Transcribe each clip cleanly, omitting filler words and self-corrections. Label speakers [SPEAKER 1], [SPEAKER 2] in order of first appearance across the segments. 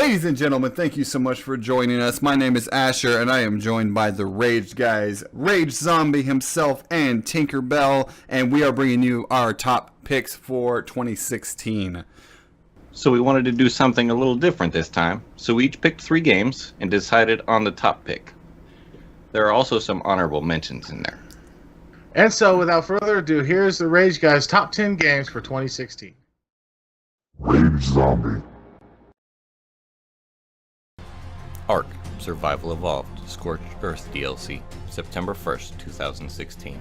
[SPEAKER 1] Ladies and gentlemen, thank you so much for joining us. My name is Asher, and I am joined by the Rage guys, Rage Zombie himself, and Tinkerbell, and we are bringing you our top picks for 2016.
[SPEAKER 2] So we wanted to do something a little different this time, so we each picked 3 games and decided on the top pick. There are also some honorable mentions in there.
[SPEAKER 3] And so, without further ado, here's the Rage guys' top 10 games for 2016.
[SPEAKER 4] Rage Zombie.
[SPEAKER 2] Ark: Survival Evolved Scorched Earth DLC, September 1st, 2016.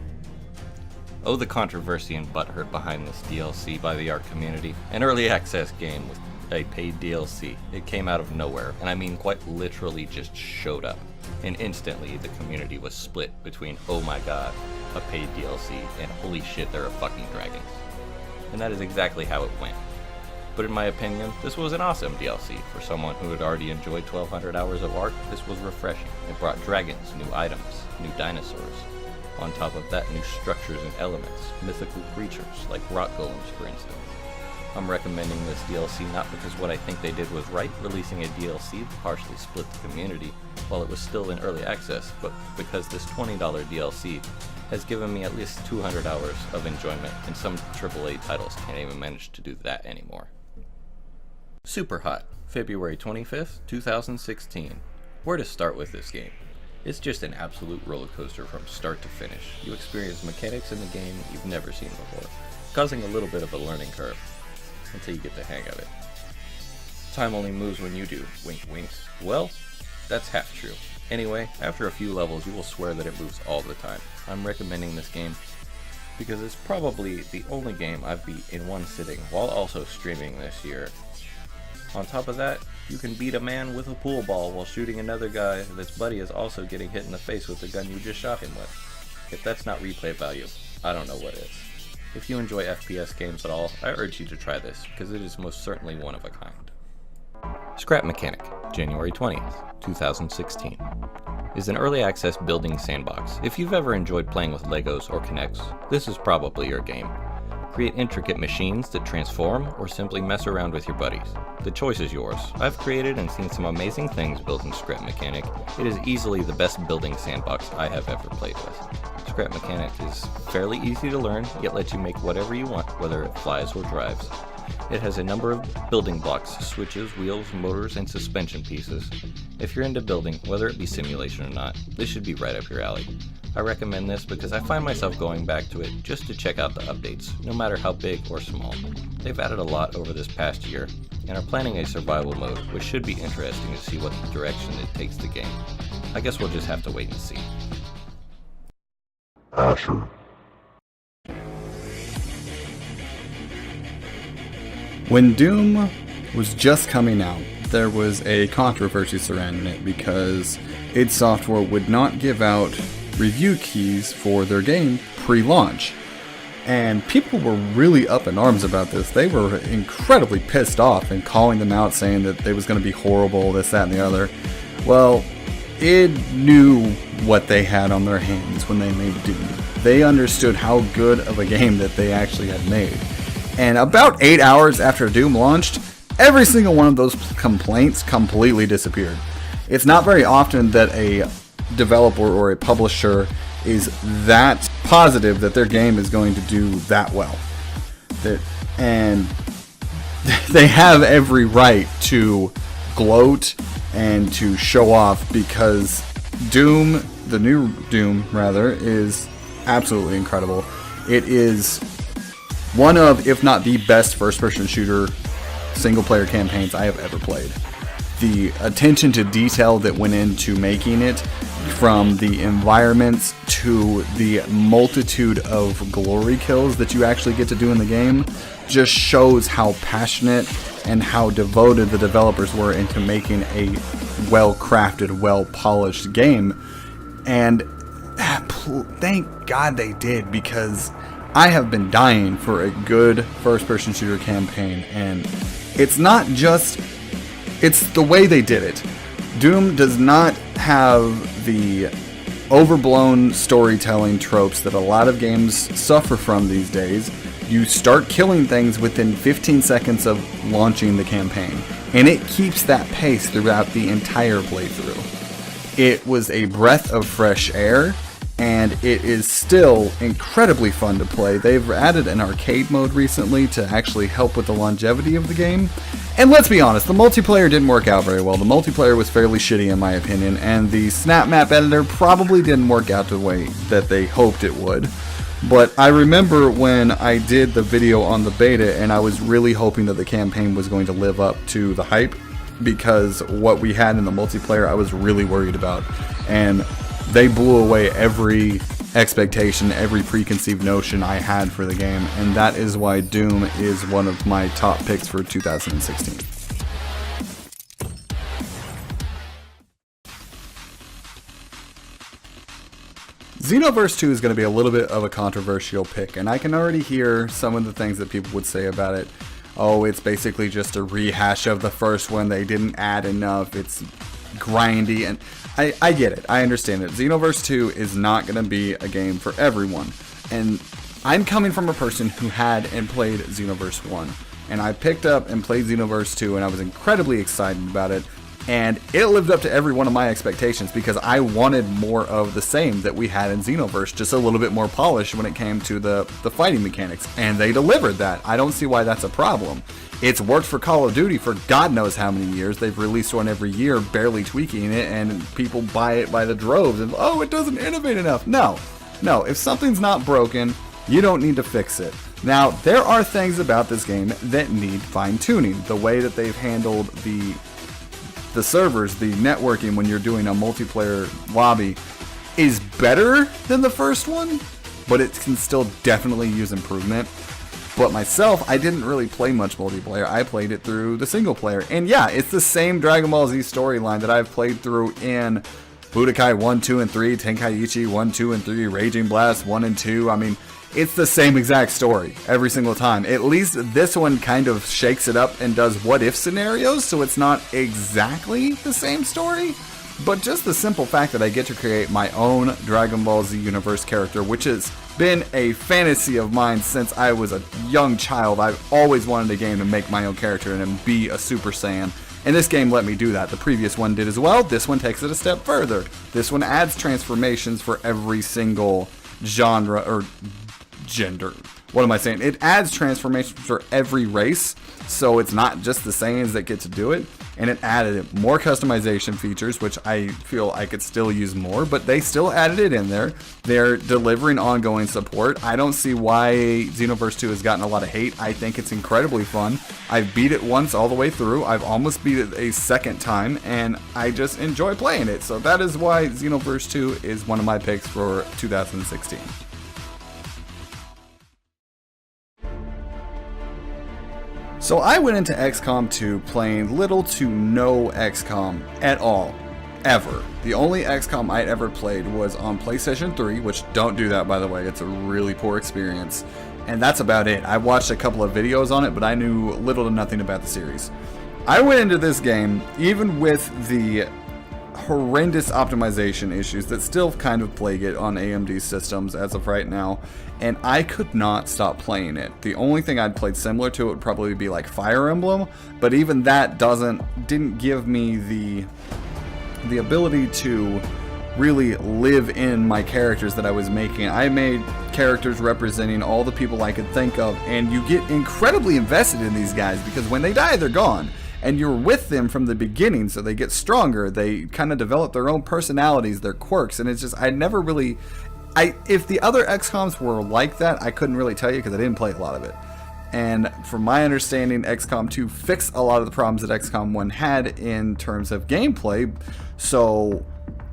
[SPEAKER 2] Oh, the controversy and butthurt behind this DLC by the Ark community. An early access game with a paid DLC. It came out of nowhere, and I mean quite literally just showed up. And instantly, the community was split between, oh my god, a paid DLC, and holy shit, there are fucking dragons. And that is exactly how it went. But in my opinion, this was an awesome DLC. For someone who had already enjoyed 1,200 hours of Ark, this was refreshing. It brought dragons, new items, new dinosaurs. On top of that, new structures and elements, mythical creatures like rock golems, for instance. I'm recommending this DLC not because what I think they did was right, releasing a DLC that partially split the community while it was still in early access, but because this $20 DLC has given me at least 200 hours of enjoyment, and some AAA titles can't even manage to do that anymore. Superhot, February 25th, 2016. Where to start with this game? It's just an absolute roller coaster from start to finish. You experience mechanics in the game you've never seen before, causing a little bit of a learning curve until you get the hang of it. Time only moves when you do, wink winks. Well, that's half true. Anyway, after a few levels you will swear that it moves all the time. I'm recommending this game because it's probably the only game I've beat in one sitting while also streaming this year. On top of that, you can beat a man with a pool ball while shooting another guy that's buddy is also getting hit in the face with the gun you just shot him with. If that's not replay value, I don't know what is. If you enjoy FPS games at all, I urge you to try this, because it is most certainly one of a kind. Scrap Mechanic, January 20th, 2016. Is an early access building sandbox. If you've ever enjoyed playing with Legos or Kinects, this is probably your game. Create intricate machines that transform, or simply mess around with your buddies. The choice is yours. I've created and seen some amazing things built in Scrap Mechanic. It is easily the best building sandbox I have ever played with. Scrap Mechanic is fairly easy to learn, yet lets you make whatever you want, whether it flies or drives. It has a number of building blocks, switches, wheels, motors, and suspension pieces. If you're into building, whether it be simulation or not, this should be right up your alley. I recommend this because I find myself going back to it just to check out the updates, no matter how big or small. They've added a lot over this past year, and are planning a survival mode, which should be interesting to see what direction it takes the game. I guess we'll just have to wait and see.
[SPEAKER 4] Asher.
[SPEAKER 1] When Doom was just coming out, there was a controversy surrounding it because id Software would not give out review keys for their game pre-launch. And people were really up in arms about this. They were incredibly pissed off and calling them out, saying that it was going to be horrible, this, that, and the other. Well, id knew what they had on their hands when they made Doom. They understood how good of a game that they actually had made. And about 8 hours after Doom launched, every single one of those complaints completely disappeared. It's not very often that a developer or a publisher is that positive that their game is going to do that well. And they have every right to gloat and to show off, because Doom, the new Doom rather, is absolutely incredible. It is one of, if not the best first-person shooter single-player campaigns I have ever played. The attention to detail that went into making it, from the environments to the multitude of glory kills that you actually get to do in the game, just shows how passionate and how devoted the developers were into making a well-crafted, well-polished game. And thank God they did, because I have been dying for a good first-person shooter campaign, and it's not just, it's the way they did it. Doom does not have the overblown storytelling tropes that a lot of games suffer from these days. you start killing things within 15 seconds of launching the campaign, and it keeps that pace throughout the entire playthrough. It was a breath of fresh air, and it is still incredibly fun to play. They've added an arcade mode recently to actually help with the longevity of the game. And let's be honest, the multiplayer didn't work out very well. The multiplayer was fairly shitty in my opinion, and the snap map editor probably didn't work out the way that they hoped it would. But I remember when I did the video on the beta, and I was really hoping that the campaign was going to live up to the hype, because what we had in the multiplayer I was really worried about. And they blew away every expectation, every preconceived notion I had for the game, and that is why Doom is one of my top picks for 2016. Xenoverse 2 is going to be a little bit of a controversial pick, and I can already hear some of the things that people would say about it. Oh, it's basically just a rehash of the first one, they didn't add enough, it's grindy, and I get it, I understand it. Xenoverse 2 is not going to be a game for everyone, and I'm coming from a person who had and played Xenoverse 1, and I picked up and played Xenoverse 2, and I was incredibly excited about it, and it lived up to every one of my expectations, because I wanted more of the same that we had in Xenoverse, just a little bit more polished when it came to the fighting mechanics, and they delivered that. I don't see why that's a problem. It's worked for Call of Duty for God knows how many years. They've released one every year, barely tweaking it, and people buy it by the droves, and oh, it doesn't innovate enough. No, if something's not broken, you don't need to fix it. Now, there are things about this game that need fine-tuning. The way that they've handled the servers, the networking when you're doing a multiplayer lobby is better than the first one, but it can still definitely use improvement. But myself, I didn't really play much multiplayer. I played it through the single player. And yeah, it's the same Dragon Ball Z storyline that I've played through in Budokai 1, 2, and 3, Tenkaichi 1, 2, and 3, Raging Blast 1 and 2. I mean, it's the same exact story every single time. At least this one kind of shakes it up and does what-if scenarios, so it's not exactly the same story. But just the simple fact that I get to create my own Dragon Ball Z Universe character, which has been a fantasy of mine since I was a young child. I've always wanted a game to make my own character and be a Super Saiyan. And this game let me do that. The previous one did as well. This one takes it a step further. This one adds transformations for every single genre or gender. What am I saying? It adds transformations for every race, so it's not just the Saiyans that get to do it, and it added more customization features, which I feel I could still use more, but they still added it in there. They're delivering ongoing support. I don't see why Xenoverse 2 has gotten a lot of hate. I think it's incredibly fun. I've beat it once all the way through. I've almost beat it a second time, and I just enjoy playing it. So that is why Xenoverse 2 is one of my picks for 2016. So I went into XCOM 2 playing little to no XCOM at all, ever. The only XCOM I'd ever played was on PlayStation 3, which don't do that by the way, it's a really poor experience. And that's about it. I watched a couple of videos on it, but I knew little to nothing about the series. I went into this game, even with the horrendous optimization issues that still kind of plague it on AMD systems as of right now, and I could not stop playing it. The only thing I'd played similar to it would probably be like Fire Emblem, but even that didn't give me the ability to really live in my characters that I was making. I made characters representing all the people I could think of, and you get incredibly invested in these guys because when they die, they're gone. And you're with them from the beginning, so they get stronger. They kind of develop their own personalities, their quirks, and it's just, if the other XCOMs were like that, I couldn't really tell you because I didn't play a lot of it. And from my understanding, XCOM 2 fixed a lot of the problems that XCOM 1 had in terms of gameplay, so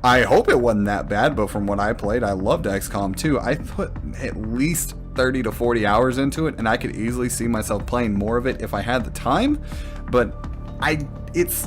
[SPEAKER 1] I hope it wasn't that bad, but from what I played, I loved XCOM 2. I put at least 30 to 40 hours into it, and I could easily see myself playing more of it if I had the time, but it's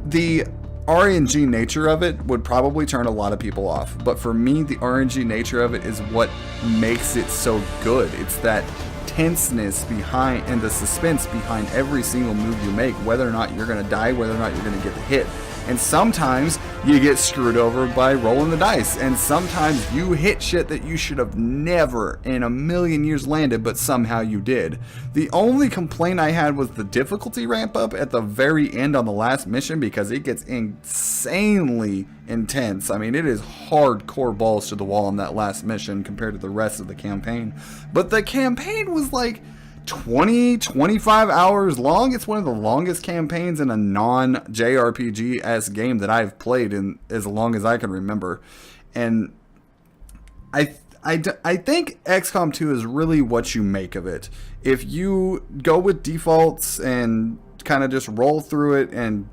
[SPEAKER 1] the RNG nature of it would probably turn a lot of people off. But for me, the RNG nature of it is what makes it so good. It's that tenseness behind and the suspense behind every single move you make, whether or not you're going to die, whether or not you're going to get the hit. And sometimes you get screwed over by rolling the dice. And sometimes you hit shit that you should have never in a million years landed, but somehow you did. The only complaint I had was the difficulty ramp up at the very end on the last mission, because it gets insanely intense. I mean, it is hardcore balls to the wall on that last mission compared to the rest of the campaign. But the campaign was like 25 hours long. It's one of the longest campaigns in a non-JRPG-esque game that I've played in as long as I can remember. And I think XCOM 2 is really what you make of it. If you go with defaults and kind of just roll through it, and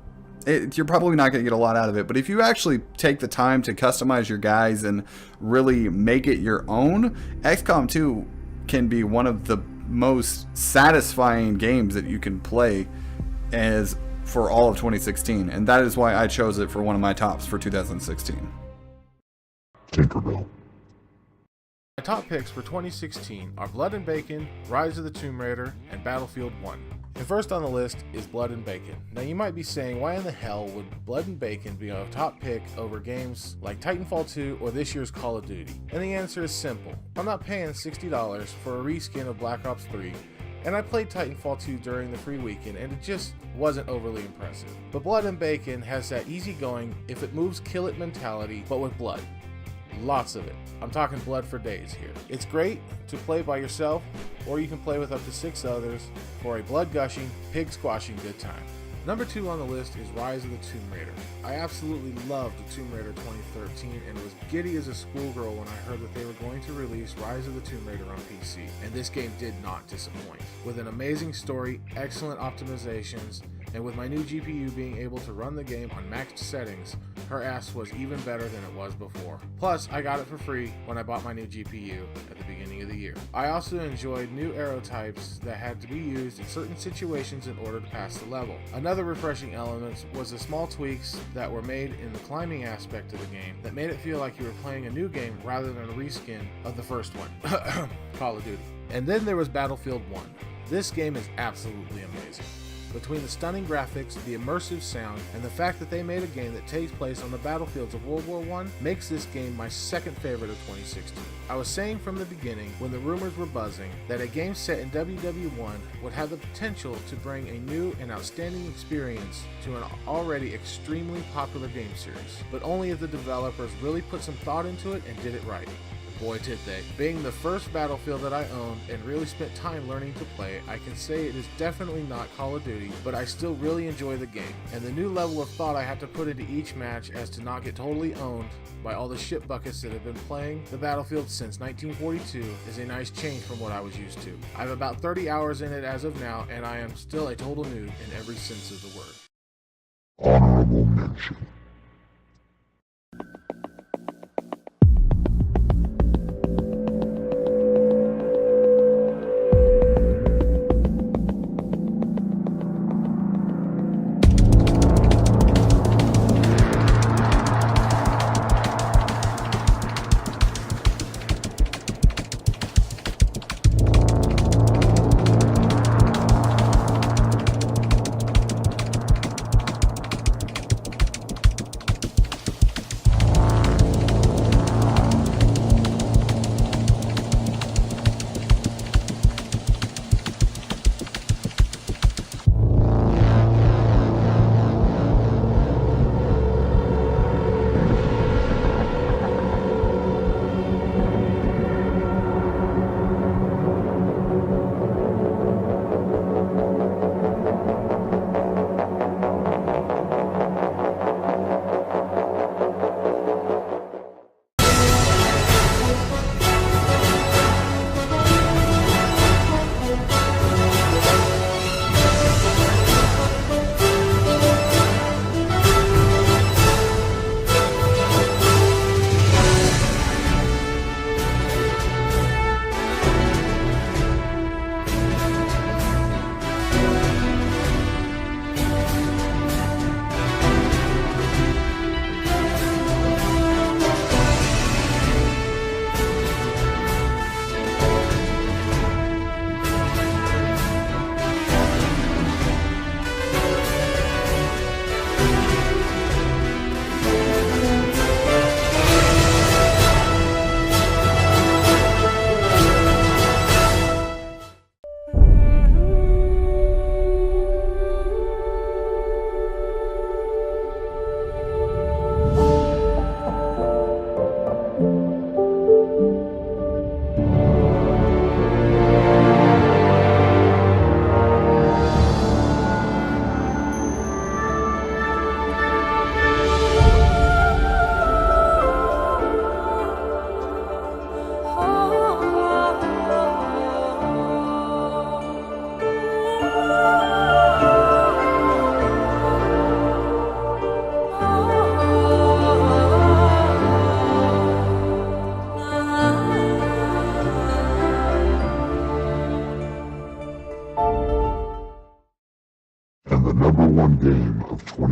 [SPEAKER 1] you're probably not going to get a lot out of it. But if you actually take the time to customize your guys and really make it your own, XCOM 2 can be one of the most satisfying games that you can play as for all of 2016. And that is why I chose it for one of my tops for 2016.
[SPEAKER 4] Tinkerbell.
[SPEAKER 3] My top picks for 2016 are Blood and Bacon, Rise of the Tomb Raider, and Battlefield 1. And first on the list is Blood and Bacon. Now you might be saying, why in the hell would Blood and Bacon be a top pick over games like Titanfall 2 or this year's Call of Duty? And the answer is simple. I'm not paying $60 for a reskin of Black Ops 3, and I played Titanfall 2 during the free weekend, and it just wasn't overly impressive. But Blood and Bacon has that easygoing, if it moves, kill it mentality, but with blood. Lots of it. I'm talking blood for days here. It's great to play by yourself, or you can play with up to 6 others for a blood-gushing, pig-squashing good time. Number 2 on the list is Rise of the Tomb Raider. I absolutely loved the Tomb Raider 2013 and was giddy as a schoolgirl when I heard that they were going to release Rise of the Tomb Raider on PC, and this game did not disappoint. With an amazing story, excellent optimizations, and with my new GPU being able to run the game on maxed settings, her ass was even better than it was before. Plus, I got it for free when I bought my new GPU at the beginning of the year. I also enjoyed new arrow types that had to be used in certain situations in order to pass the level. Another refreshing element was the small tweaks that were made in the climbing aspect of the game that made it feel like you were playing a new game rather than a reskin of the first one, Call of Duty. And then there was Battlefield 1. This game is absolutely amazing. Between the stunning graphics, the immersive sound, and the fact that they made a game that takes place on the battlefields of World War I makes this game my second favorite of 2016. I was saying from the beginning, when the rumors were buzzing, that a game set in WW1 would have the potential to bring a new and outstanding experience to an already extremely popular game series, but only if the developers really put some thought into it and did it right. Boy did they. Being the first Battlefield that I owned and really spent time learning to play, I can say it is definitely not Call of Duty, but I still really enjoy the game. And the new level of thought I have to put into each match as to not get totally owned by all the shit buckets that have been playing the Battlefield since 1942 is a nice change from what I was used to. I have about 30 hours in it as of now, and I am still a total noob in every sense of the word.
[SPEAKER 4] Honorable mention.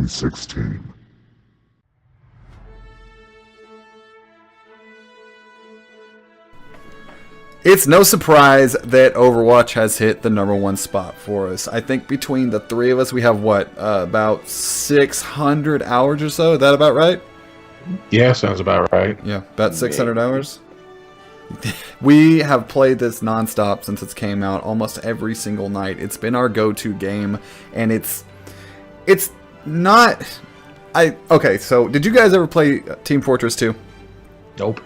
[SPEAKER 4] 2016.
[SPEAKER 1] It's no surprise that Overwatch has hit the #1 spot for us. I think between the three of us, we have about 600 hours or so. Is that about right?
[SPEAKER 3] Yeah, sounds about right.
[SPEAKER 1] Yeah, about 600 hours. We have played this nonstop since it came out, almost every single night. It's been our go-to game, and it's not. Okay, so did you guys ever play Team Fortress 2?
[SPEAKER 3] Nope.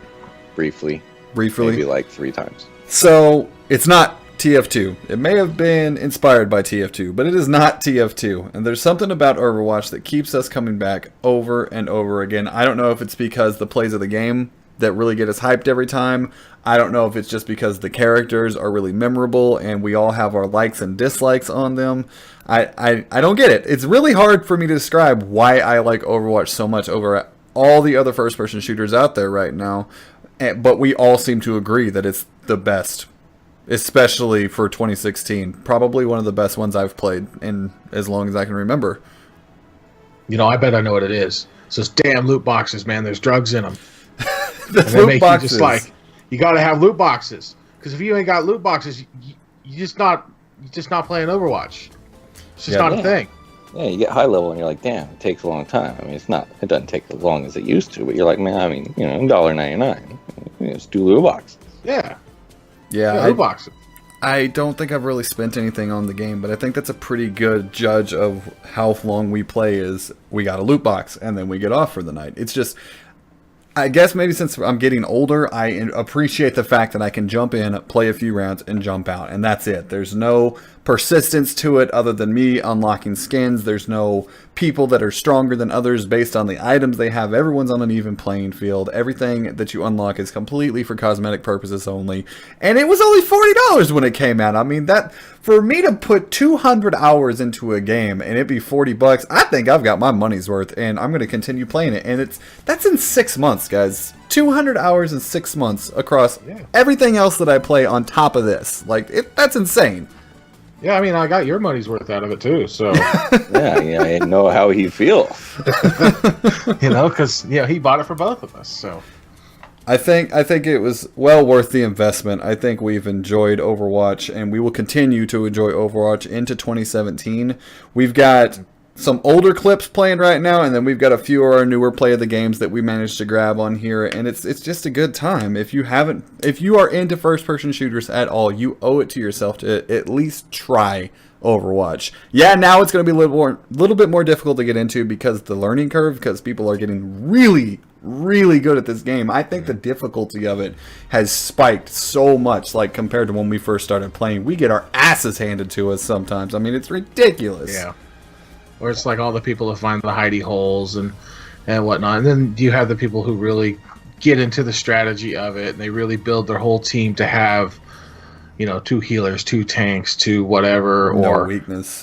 [SPEAKER 5] Briefly.
[SPEAKER 1] Briefly?
[SPEAKER 5] Maybe like 3 times.
[SPEAKER 1] So, it's not TF2. It may have been inspired by TF2, but it is not TF2. And there's something about Overwatch that keeps us coming back over and over again. I don't know if it's because the plays of the game that really get us hyped every time. I don't know if it's just because the characters are really memorable and we all have our likes and dislikes on them. I don't get it. It's really hard for me to describe why I like Overwatch so much over all the other first-person shooters out there right now. But we all seem to agree that it's the best, especially for 2016. Probably one of the best ones I've played in as long as I can remember.
[SPEAKER 3] You know, I bet I know what it is. It's those damn loot boxes, man. There's drugs in them.
[SPEAKER 1] The
[SPEAKER 3] And they make you just like, you got to have loot boxes. Because if you ain't got loot boxes, you're just not playing Overwatch. It's just not a thing.
[SPEAKER 5] Yeah, you get high level and you're like, damn, it takes a long time. I mean, it doesn't take as long as it used to, but you're like, man, I mean, you know, $1.99. Just do loot boxes.
[SPEAKER 3] Yeah.
[SPEAKER 1] Yeah,
[SPEAKER 3] loot boxes.
[SPEAKER 1] I don't think I've really spent anything on the game, but I think that's a pretty good judge of how long we play is we got a loot box and then we get off for the night. It's just, I guess maybe since I'm getting older, I appreciate the fact that I can jump in, play a few rounds, and jump out, and that's it. There's no persistence to it other than me unlocking skins. There's no people that are stronger than others based on the items they have. Everyone's on an even playing field. Everything that you unlock is completely for cosmetic purposes only. And it was only $40 when it came out. I mean, that for me to put 200 hours into a game and it be $40, I think I've got my money's worth, and I'm going to continue playing it. And that's in 6 months, guys. 200 hours in 6 months across everything else that I play on top of this. Like, that's insane.
[SPEAKER 3] Yeah, I mean, I got your money's worth out of it too, so.
[SPEAKER 5] Yeah, I know how he feels.
[SPEAKER 3] You know, because he bought it for both of us, so.
[SPEAKER 1] I think it was well worth the investment. I think we've enjoyed Overwatch, and we will continue to enjoy Overwatch into 2017. Are got some older clips playing right now, and then we've got a few of our newer play of the games that we managed to grab on here, and it's just a good time. If you are into first-person shooters at all, you owe it to yourself to at least try Overwatch. Yeah, now it's going to be a little bit more difficult to get into because the learning curve, because people are getting really, really good at this game. I think the difficulty of it has spiked so much, like compared to when we first started playing. We get our asses handed to us sometimes. I mean, it's ridiculous.
[SPEAKER 3] Yeah. Or it's like all the people that find the hidey holes and whatnot. And then you have the people who really get into the strategy of it, and they really build their whole team to have, 2 healers, 2 tanks, 2 whatever.
[SPEAKER 1] No weakness.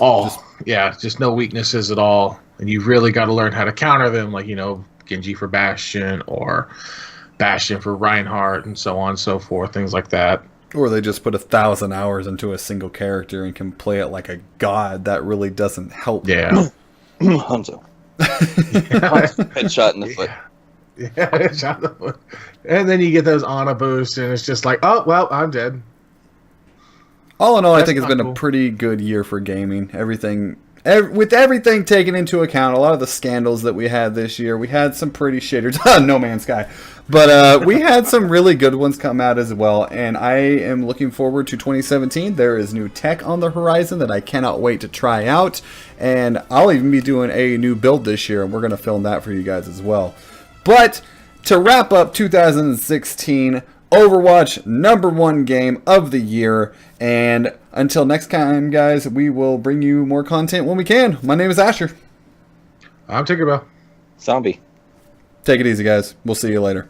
[SPEAKER 3] Just no weaknesses at all. And you really got to learn how to counter them, like, Genji for Bastion or Bastion for Reinhardt and so on and so forth, things like that.
[SPEAKER 1] Or they just put 1,000 hours into a single character and can play it like a god. That really doesn't help.
[SPEAKER 3] Yeah.
[SPEAKER 5] Hanzo. Headshot in the foot.
[SPEAKER 3] Yeah, headshot in the foot. And then you get those Ana boosts, and it's just like, oh, well, I'm dead.
[SPEAKER 1] All in all,
[SPEAKER 3] That's
[SPEAKER 1] I think it's been
[SPEAKER 3] cool.
[SPEAKER 1] a pretty good year for gaming. With everything taken into account, a lot of the scandals that we had this year, we had some pretty shitters. No Man's Sky. But we had some really good ones come out as well, and I am looking forward to 2017. There is new tech on the horizon that I cannot wait to try out, and I'll even be doing a new build this year, and we're going to film that for you guys as well. But to wrap up 2016, Overwatch, #1 game of the year, and until next time, guys, we will bring you more content when we can. My name is Asher.
[SPEAKER 3] I'm Tinkerbell.
[SPEAKER 5] Zombie.
[SPEAKER 1] Take it easy, guys. We'll see you later.